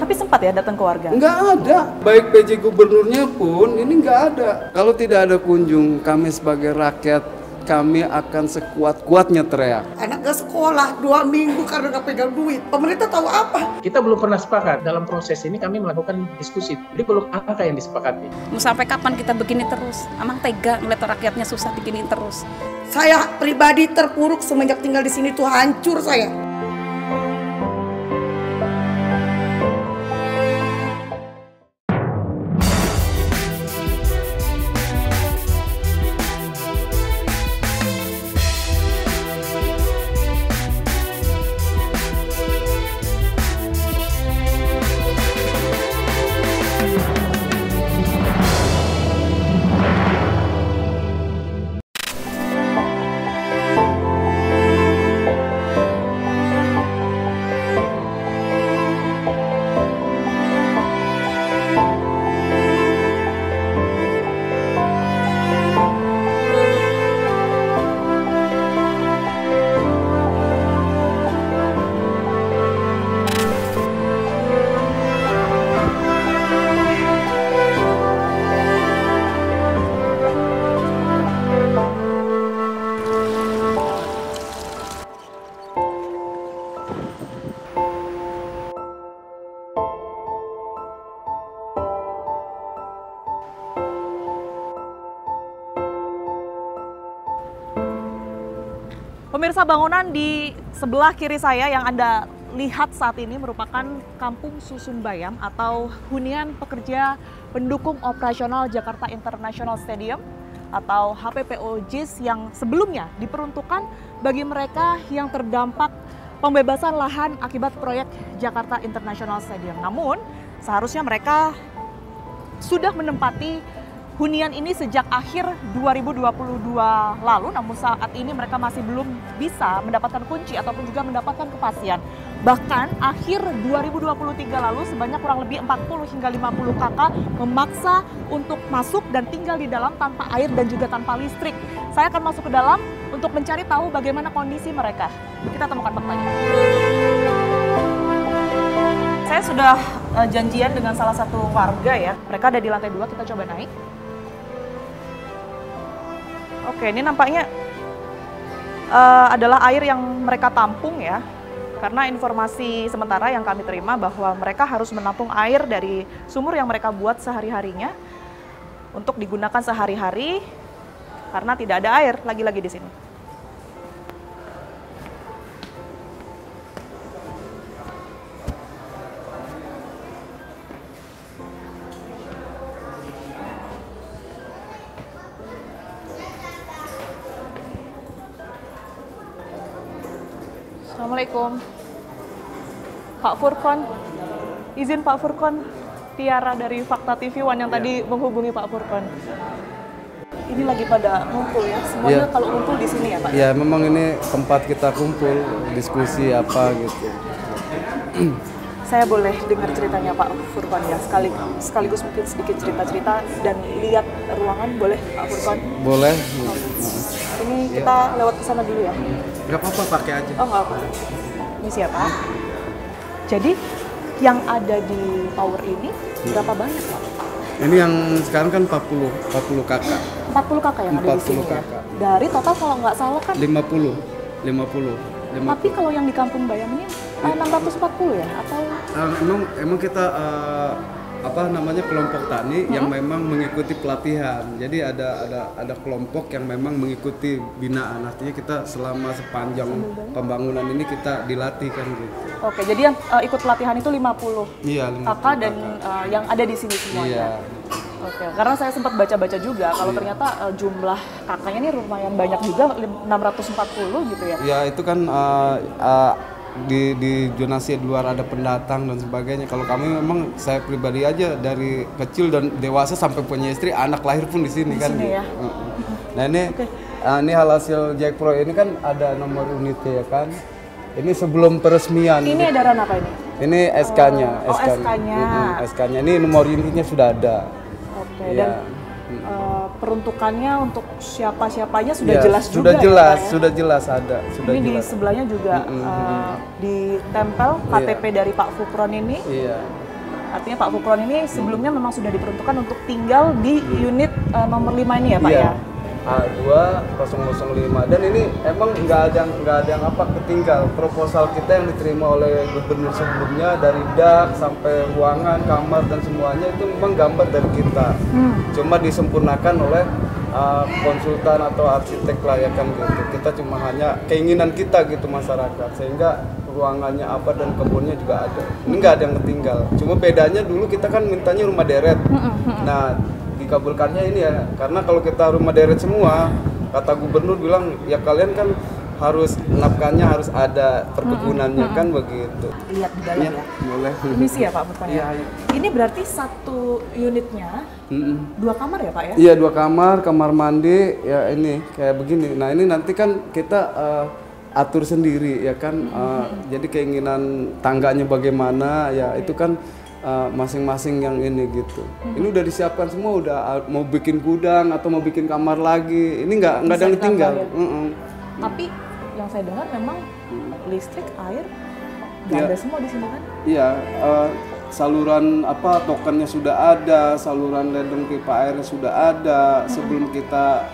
Tapi sempat ya datang ke warga? Nggak ada. Baik PJ gubernurnya pun ini nggak ada. Kalau tidak ada kunjung, kami sebagai rakyat, kami akan sekuat-kuatnya teriak. Anak gak sekolah 2 minggu karena gak pegang duit. Pemerintah tahu apa? Kita belum pernah sepakat. Dalam proses ini kami melakukan diskusi. Jadi belum angka yang disepakati. Mau sampai kapan kita begini terus? Emang tega ngeliat rakyatnya susah begini terus. Saya pribadi terpuruk semenjak tinggal di sini tuh hancur saya. Pemirsa, bangunan di sebelah kiri saya yang Anda lihat saat ini merupakan Kampung Susun Bayam atau hunian pekerja pendukung operasional Jakarta International Stadium atau HPPO JIS yang sebelumnya diperuntukkan bagi mereka yang terdampak pembebasan lahan akibat proyek Jakarta International Stadium. Namun seharusnya mereka sudah menempati hunian ini sejak akhir 2022 lalu, namun saat ini mereka masih belum bisa mendapatkan kunci ataupun juga mendapatkan kepastian. Bahkan akhir 2023 lalu sebanyak kurang lebih 40 hingga 50 kakak memaksa untuk masuk dan tinggal di dalam tanpa air dan juga tanpa listrik. Saya akan masuk ke dalam untuk mencari tahu bagaimana kondisi mereka. Kita temukan faktanya. Saya sudah janjian dengan salah satu warga ya. Mereka ada di lantai 2, kita coba naik. Oke, ini nampaknya adalah air yang mereka tampung ya. Karena informasi sementara yang kami terima bahwa mereka harus menampung air dari sumur yang mereka buat sehari-harinya untuk digunakan sehari-hari karena tidak ada air lagi-lagi di sini. Assalamualaikum, Pak Furkon. Izin Pak Furkon, Tiara dari Fakta TV One yang tadi menghubungi Pak Furkon. Ini lagi pada ngumpul ya, semuanya kalau ngumpul di sini ya Pak? Ya, memang ini tempat kita kumpul, diskusi apa gitu. Saya boleh dengar ceritanya Pak Furkon ya, sekaligus mungkin sedikit cerita-cerita dan lihat ruangan, boleh Pak Furkon? Boleh. Ini kita lewat ke sana dulu ya? Nggak apa-apa, pakai aja. Oh nggak apa. Ini siapa? Jadi yang ada di tower ini berapa banyak Pak? Ini yang sekarang kan 40 kakak. 40 kakak yang ada di sini ya? Dari total kalau nggak salah kan? 50. Tapi kalau yang di Kampung Bayam ini 640 ya? Atau? Emang kita kelompok tani yang memang mengikuti pelatihan. Jadi ada kelompok yang memang mengikuti binaan. Artinya kita selama sepanjang pembangunan ini kita dilatih kan gitu. Oke, jadi yang ikut pelatihan itu 50. Iya, 50 kakak dan yang ada di sini semuanya. Iya. Oke, karena saya sempat baca-baca juga kalau ternyata jumlah kakaknya ini lumayan banyak juga, 640 gitu ya. Ya, itu kan di zonasi luar ada pendatang dan sebagainya. Kalau kami memang, saya pribadi aja dari kecil dan dewasa sampai punya istri, anak lahir pun di sini kan. Sini, ya? Nah ini hasil Jack Pro ini kan ada nomor unitnya ya kan. Ini sebelum peresmian. Ini edaran apa ini? Ini SK-nya. SK-nya. SK-nya ini nomor unitnya sudah ada. Oke. Ya. Dan peruntukannya untuk siapa-siapanya sudah jelas juga sudah jelas ada. Ini jelas. Di sebelahnya juga ditempel KTP dari Pak Furkon ini. Iya. Artinya Pak Fukron ini sebelumnya memang sudah diperuntukkan untuk tinggal di unit nomor 5 ini ya Pak Iya. ya? A2 005 dan ini emang nggak ada yang apa ketinggal. Proposal kita yang diterima oleh gubernur sebelumnya dari dak sampai ruangan, kamar dan semuanya itu memang gambar dari kita. Cuma disempurnakan oleh konsultan atau arsitek lah ya kan gitu. Kita cuma hanya keinginan kita gitu masyarakat, sehingga ruangannya apa dan kebunnya juga ada. Ini nggak ada yang ketinggal. Cuma bedanya dulu kita kan mintanya rumah deret. Nah, dikabulkannya ini ya, karena kalau kita rumah deret semua, kata gubernur bilang ya kalian kan harus nafkahnya harus ada perkebunannya kan begitu. Lihat di dalam ya. Boleh. Permisi ya Pak bertanya. Iya, iya. Ini berarti satu unitnya 2 kamar ya Pak ya? Iya, 2 kamar, kamar mandi ya ini kayak begini. Nah ini nanti kan kita atur sendiri ya kan. Jadi keinginan tangganya bagaimana ya itu kan masing-masing yang ini gitu. Ini udah disiapkan semua, udah mau bikin gudang atau mau bikin kamar lagi. Ini nggak ada yang tinggal. Ya? Tapi yang saya dengar memang listrik, air nggak Ya. ada semua di sini kan? Iya, saluran apa tokennya sudah ada, saluran ledeng pipa airnya sudah ada. Sebelum kita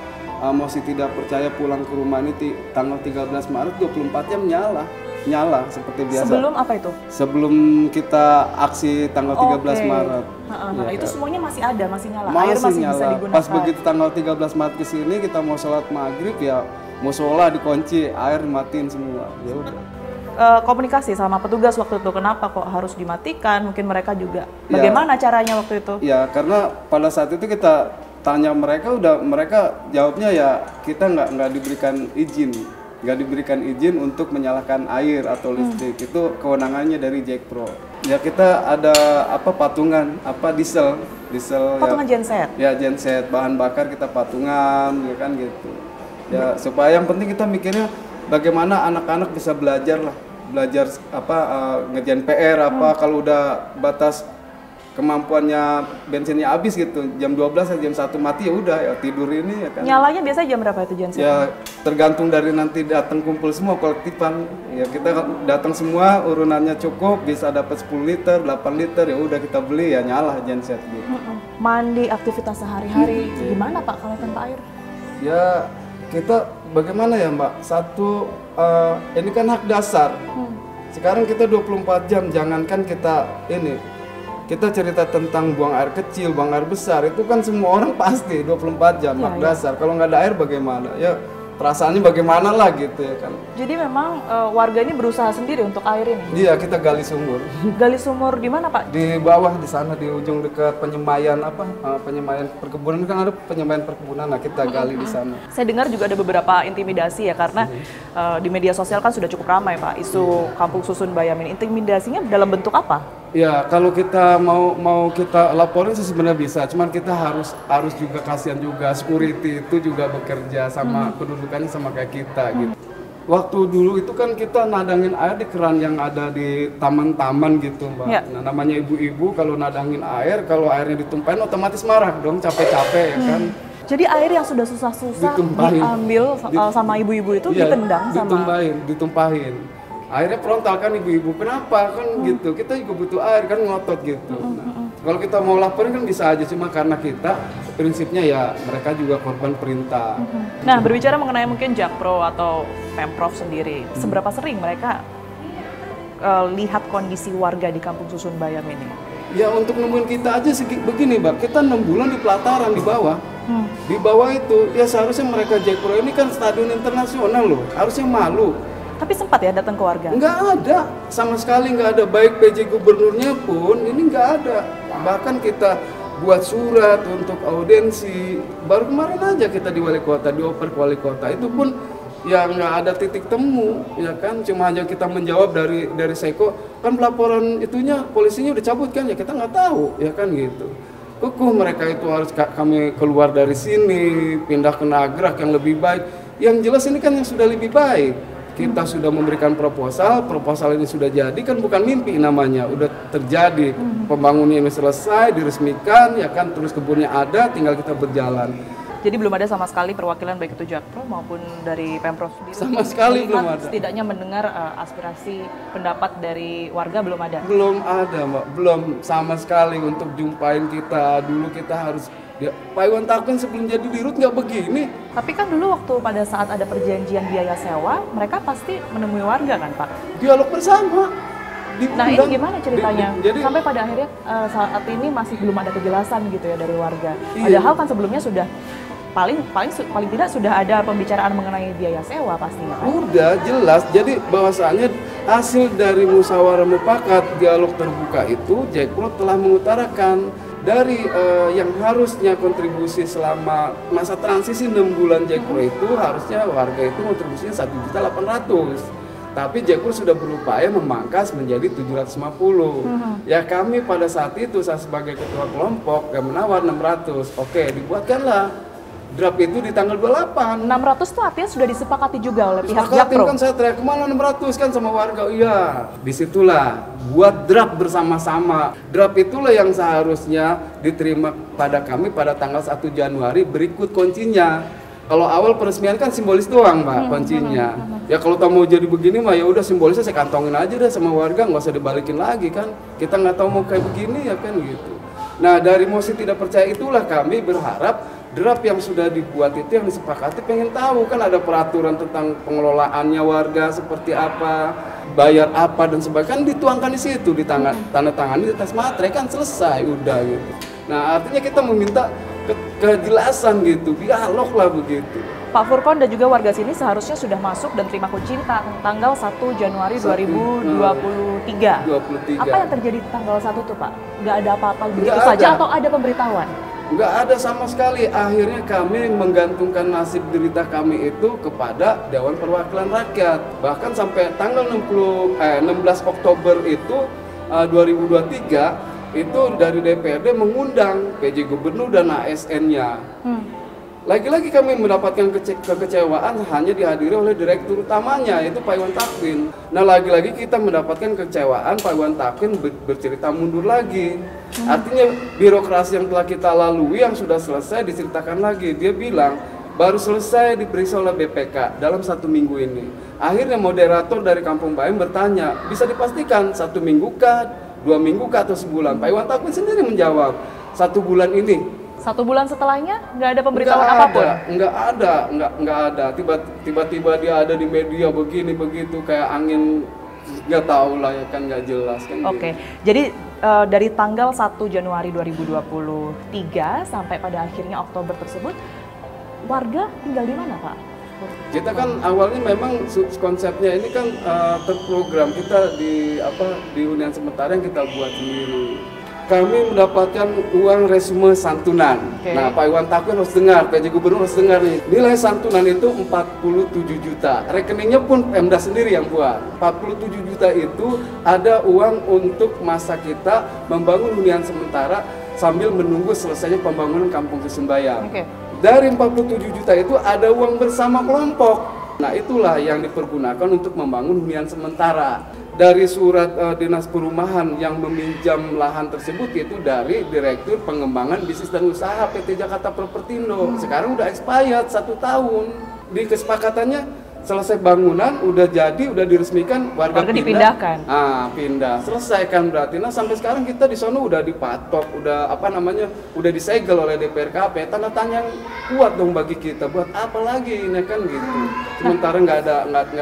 masih tidak percaya pulang ke rumah ini tanggal 13 Maret 24 jam nyala seperti biasa. Sebelum apa itu? Sebelum kita aksi tanggal 13 Oke. Maret. Nah, itu kan? semuanya masih ada, masih nyala. Air Masih masih nyala. bisa digunakan. Pas begitu tanggal 13 Maret ke sini kita mau sholat maghrib ya musola dikunci, air matiin semua. Ya udah. Komunikasi sama petugas waktu itu, kenapa kok harus dimatikan? Mungkin mereka juga. Ya. Bagaimana caranya waktu itu? Ya karena pada saat itu kita tanya mereka, mereka jawabnya ya kita nggak diberikan izin untuk menyalakan air atau listrik. Itu kewenangannya dari Jakpro. Ya kita ada patungan diesel Patungan genset. ya genset bahan bakar kita patungan ya kan gitu. Ya supaya yang penting kita mikirnya bagaimana anak-anak bisa belajar ngerjain PR kalau udah batas kemampuannya bensinnya habis gitu jam 12 atau jam 1 mati ya udah ya tidur ini ya kan. Nyalanya biasanya jam berapa itu genset? Ya tergantung dari nanti datang kumpul semua kolektifan. Ya kita datang semua urunannya cukup bisa dapat 10 liter, 8 liter ya udah kita beli ya nyala genset gitu. Mandi, aktivitas sehari-hari gimana Pak kalau tanpa air? Ya kita bagaimana ya Mbak? Satu ini kan hak dasar. Sekarang kita 24 jam jangankan kita cerita tentang buang air kecil, buang air besar, itu kan semua orang pasti 24 jam hak dasar. Kalau nggak ada air bagaimana? Ya perasaannya bagaimana lah gitu ya kan. Jadi memang warga ini berusaha sendiri untuk air ini? Iya, kita gali sumur. Gali sumur di mana Pak? Di bawah di sana di ujung dekat penyemayan penyemayan perkebunan kan ada penyemayan perkebunan, nah kita gali di sana. Saya dengar juga ada beberapa intimidasi ya karena di media sosial kan sudah cukup ramai Pak isu Kampung Susun Bayam ini. Intimidasinya dalam bentuk apa? Ya kalau kita mau kita laporin sih sebenarnya bisa, cuman kita harus juga kasihan juga security itu juga bekerja sama kedudukannya sama kayak kita gitu. Waktu dulu itu kan kita nadangin air di keran yang ada di taman-taman gitu Mbak. Ya. Nah namanya ibu-ibu kalau nadangin air, kalau airnya ditumpahin otomatis marah dong, capek-capek ya kan. Jadi air yang sudah susah-susah Ditumpahin. diambil sama ibu-ibu itu Iya, ditendang sama... ditumpahin. Akhirnya frontal kan ibu-ibu, kenapa kan gitu, kita juga butuh air kan ngotot gitu. Nah, kalau kita mau laporin kan bisa aja, cuma karena kita prinsipnya ya mereka juga korban perintah. Nah berbicara mengenai mungkin Jakpro atau Pemprov sendiri, seberapa sering mereka lihat kondisi warga di Kampung Susun Bayam ini? Ya untuk nemuin kita aja begini Mbak, kita 6 bulan di pelataran di bawah. Di bawah itu ya seharusnya mereka Jakpro ini kan stadion internasional loh, harusnya malu. Tapi sempat ya datang ke warga? Nggak ada, sama sekali nggak ada, baik PJ gubernurnya pun ini nggak ada. Bahkan kita buat surat untuk audiensi, baru kemarin aja kita di wali kota, dioper ke wali kota, itu pun ya nggak ada titik temu, ya kan, cuma aja kita menjawab dari Seko, kan pelaporan itunya polisinya udah cabut kan, ya kita nggak tahu, ya kan gitu. Kukuh mereka itu harus kami keluar dari sini, pindah ke Nagrak yang lebih baik, yang jelas ini kan yang sudah lebih baik. Kita sudah memberikan proposal ini sudah jadi, kan bukan mimpi namanya, udah terjadi, pembangunannya ini selesai, diresmikan, ya kan, terus kebunnya ada, tinggal kita berjalan. Jadi belum ada sama sekali perwakilan baik itu Jakpro maupun dari Pemprov sendiri. Sama sekali belum ada. Setidaknya mendengar aspirasi pendapat dari warga belum ada. Belum ada, Mbak. Belum sama sekali untuk jumpain kita. Dulu kita harus Pak Iwan Takun sebelum jadi dirut nggak begini. Tapi kan dulu waktu pada saat ada perjanjian biaya sewa, mereka pasti menemui warga kan Pak? Dialog bersama. Nah ini gimana ceritanya? Jadi sampai pada akhirnya saat ini masih belum ada kejelasan gitu ya dari warga. Iya. Padahal kan sebelumnya sudah paling tidak sudah ada pembicaraan mengenai biaya sewa pastinya kan? udah jelas. Jadi bahwasannya hasil dari musyawarah mufakat dialog terbuka itu Jakpro telah mengutarakan dari yang harusnya kontribusi selama masa transisi 6 bulan Jakpro itu harusnya warga itu kontribusinya 1.800.000. Tapi Jakpro sudah berupaya memangkas menjadi 750. Ya kami pada saat itu saya sebagai ketua kelompok yang menawar 600. Oke, dibuatkanlah draft itu di tanggal 28. 600 itu artinya sudah disepakati juga oleh pihak Disepakatin Jakpro. kan saya teriak kemana 600 kan sama warga. Iya, disitulah buat draft bersama-sama. Draft itulah yang seharusnya diterima pada kami pada tanggal 1 Januari berikut kuncinya. Kalau awal peresmian kan simbolis doang Mbak kuncinya. Ya kalau tak mau jadi begini mah ya udah simbolisnya saya kantongin aja deh sama warga, nggak usah dibalikin lagi kan. Kita nggak tahu mau kayak begini ya kan gitu. Nah dari mosi tidak percaya itulah kami berharap draft yang sudah dibuat itu yang disepakati pengen tahu kan ada peraturan tentang pengelolaannya warga seperti apa, bayar apa dan sebagainya kan dituangkan di situ di tanda tangani di atas materai kan selesai udah gitu. Nah artinya kita meminta kejelasan gitu, dialog lah begitu. Pak Furkon dan juga warga sini seharusnya sudah masuk dan terima kunci tanggal 1 Januari 2023. 23. Apa yang terjadi di tanggal 1 tuh Pak? Nggak ada apa-apa begitu Nggak saja ada. atau ada pemberitahuan? Nggak ada sama sekali. Akhirnya kami menggantungkan nasib derita kami itu kepada Dewan Perwakilan Rakyat. Bahkan sampai tanggal 16 Oktober itu 2023 itu dari DPRD mengundang PJ Gubernur dan ASN-nya. Lagi-lagi kami mendapatkan kekecewaan hanya dihadiri oleh direktur utamanya, yaitu Pak Iwan Takun. Nah lagi-lagi kita mendapatkan kekecewaan Pak Iwan Takun bercerita mundur lagi. Artinya birokrasi yang telah kita lalui yang sudah selesai diceritakan lagi. Dia bilang baru selesai diperiksa oleh BPK dalam 1 minggu ini. Akhirnya moderator dari Kampung Bayam bertanya, bisa dipastikan 1 minggu kah? 2 minggu ke atau sebulan? Pak Iwan Takun sendiri menjawab 1 bulan ini. 1 bulan setelahnya nggak ada pemberitahuan apapun? Nggak ada. Tiba-tiba dia ada di media begini begitu kayak angin, nggak tahu lah ya kan, nggak jelas kan. Oke, jadi dari tanggal 1 Januari 2023 sampai pada akhirnya Oktober tersebut, warga tinggal di mana Pak? Kita kan awalnya memang konsepnya ini kan terprogram kita di hunian sementara yang kita buat sendiri. Kami mendapatkan uang resume santunan. Okay. Nah, Pak Iwan Takun harus dengar, PJ Gubernur harus dengar nih. Nilai santunan itu 47 juta. Rekeningnya pun Pemda sendiri yang buat. 47 juta itu ada uang untuk masa kita membangun hunian sementara sambil menunggu selesainya pembangunan Kampung Susun Bayam. Okay. Dari 47 juta itu ada uang bersama kelompok. Nah itulah yang dipergunakan untuk membangun hunian sementara. Dari surat Dinas Perumahan yang meminjam lahan tersebut itu dari Direktur Pengembangan Bisnis dan Usaha PT Jakarta Propertindo. Sekarang udah expired 1 tahun. Di kesepakatannya selesai bangunan, udah jadi, udah diresmikan, warga dipindahkan. Pindah. Selesaikan berarti. Nah sampai sekarang kita di sana udah dipatok, udah udah disegel oleh DPRKP. Tanda tanya yang kuat dong bagi kita. Buat apa lagi ini kan gitu. Sementara nggak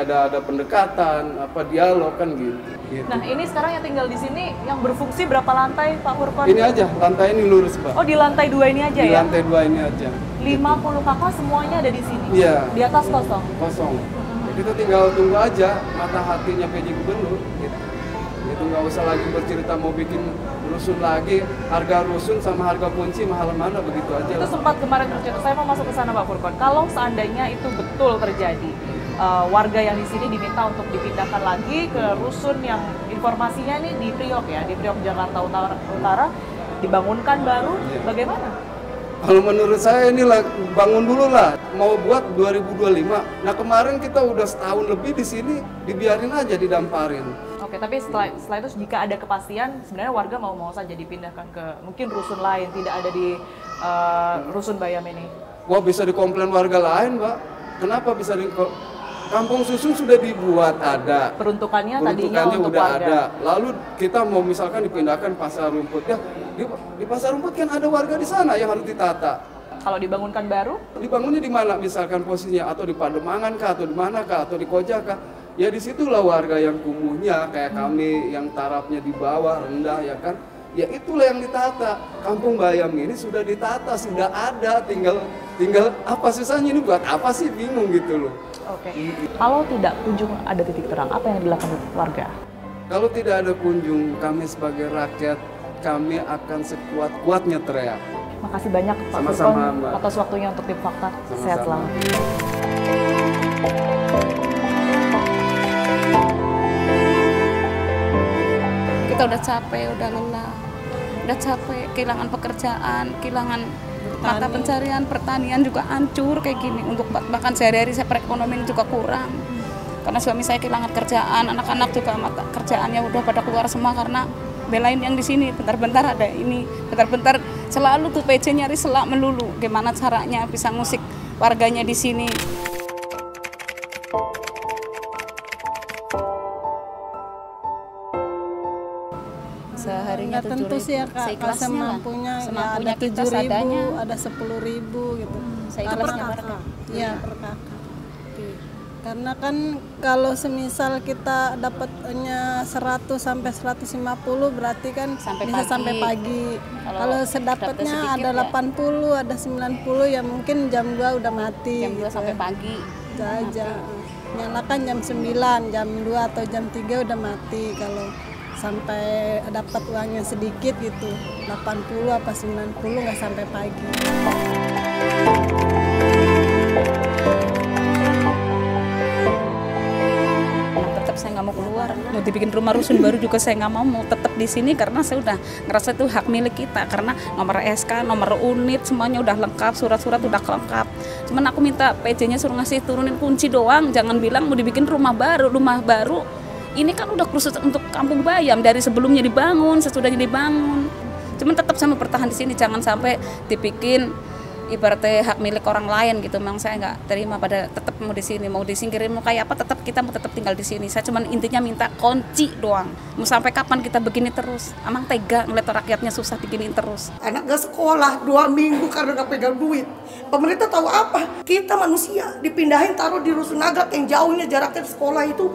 ada pendekatan, dialog kan gitu. Nah ini sekarang yang tinggal di sini yang berfungsi berapa lantai Pak Furkon? Ini aja, lantai ini lurus Pak. Oh di lantai 2 ini aja Di ya? lantai 2 ini aja. 50 kakak semuanya ada di sini? Iya. Di atas kosong? Kosong. Ya, kita tinggal tunggu aja mata hatinya PJ Gubernur gitu. Itu nggak usah lagi bercerita mau bikin rusun lagi, harga rusun sama harga kunci mahal mana begitu aja. Itu sempat kemarin bercerita, saya mau masuk ke sana Pak Furkon. Kalau seandainya itu betul terjadi, warga yang di sini diminta untuk dipindahkan lagi ke rusun yang informasinya ini di Priok ya, di Priok Jakarta Utara, dibangunkan baru, bagaimana? Kalau menurut saya inilah bangun dulu lah, mau buat 2025. Nah kemarin kita udah setahun lebih di sini, dibiarin aja didamparin. Oke, tapi setelah itu jika ada kepastian, sebenarnya warga mau saja dipindahkan ke mungkin rusun lain, tidak ada di rusun Bayam ini. Wah, bisa dikomplain warga lain, Mbak. Kenapa bisa Kampung Susun sudah dibuat ada. Peruntukannya tadinya untuk udah warga. ada. Lalu kita mau misalkan dipindahkan Pasar Rumput, ya di Pasar Rumput kan ada warga di sana yang harus ditata. Kalau dibangunkan baru? Dibangunnya di mana misalkan posisinya, atau di Pademangan kah, atau di mana kah, atau di Koja kah? Ya disitulah warga yang kumuhnya kayak kami yang tarafnya di bawah rendah, ya kan? Ya itulah yang ditata. Kampung Bayam ini sudah ditata, sudah ada, tinggal apa susahnya, ini buat apa sih, bingung gitu loh. Oke. Kalau tidak kunjung ada titik terang, apa yang dilakukan warga? Kalau tidak ada kunjung, kami sebagai rakyat, kami akan sekuat-kuatnya teriak. Makasih banyak Pak Sama-sama, Firkon Mbak. atas waktunya untuk Tim Fakta. Sama-sama. Sehat selalu. Kita udah capek, udah lelah, udah capek, kehilangan pekerjaan, kehilangan mata pencarian, pertanian juga hancur kayak gini. Untuk bahkan sehari-hari saya perekonomian juga kurang. Karena suami saya kehilangan kerjaan, anak-anak juga mata kerjaannya udah pada keluar semua karena belain yang di sini. Bentar-bentar ada ini, bentar-bentar selalu tuh PC nyari selak melulu. Gimana caranya bisa ngusik warganya di sini? Seharinya Ya, tentu sih ya Kak, semampunya ya, ada 7.000, ada 10.000 gitu. Seikhlasnya Karena kakak. Iya, per kakak. Karena kan kalau semisal kita dapatnya 100 sampai 150 berarti kan Sampai bisa pagi. sampai pagi. Kalau Kalau dapatnya sedapatnya sedikit ada ya. 80, ada 90 ya mungkin jam 2 udah mati. Jam 2 gitu sampai ya. pagi. Itu aja. Nyalakan jam 9, jam 2 atau jam 3 udah mati kalau sampai dapat uangnya sedikit gitu. 80 apa 90 nggak sampai pagi. Tetap saya nggak mau keluar, mau dibikin rumah rusun baru juga saya nggak mau tetap di sini karena saya udah ngerasa itu hak milik kita karena nomor SK, nomor unit semuanya udah lengkap, surat-surat udah lengkap. Cuman aku minta PJ-nya suruh ngasih turunin kunci doang, jangan bilang mau dibikin rumah baru. Ini kan udah khusus untuk Kampung Bayam dari sebelumnya dibangun, sesudahnya dibangun. Cuman tetap saya mau bertahan di sini, jangan sampai dibikin ibaratnya hak milik orang lain gitu. Memang saya nggak terima pada tetap mau di sini, mau disingkirin mau kayak apa tetap kita mau tetap tinggal di sini. Saya cuman intinya minta kunci doang. Mau sampai kapan kita begini terus? Amang tega ngeliat rakyatnya susah beginiin terus. Anak gak sekolah 2 minggu karena gak pegang duit. Pemerintah tahu apa? Kita manusia dipindahin taruh di Rusunaga yang jauhnya jaraknya sekolah itu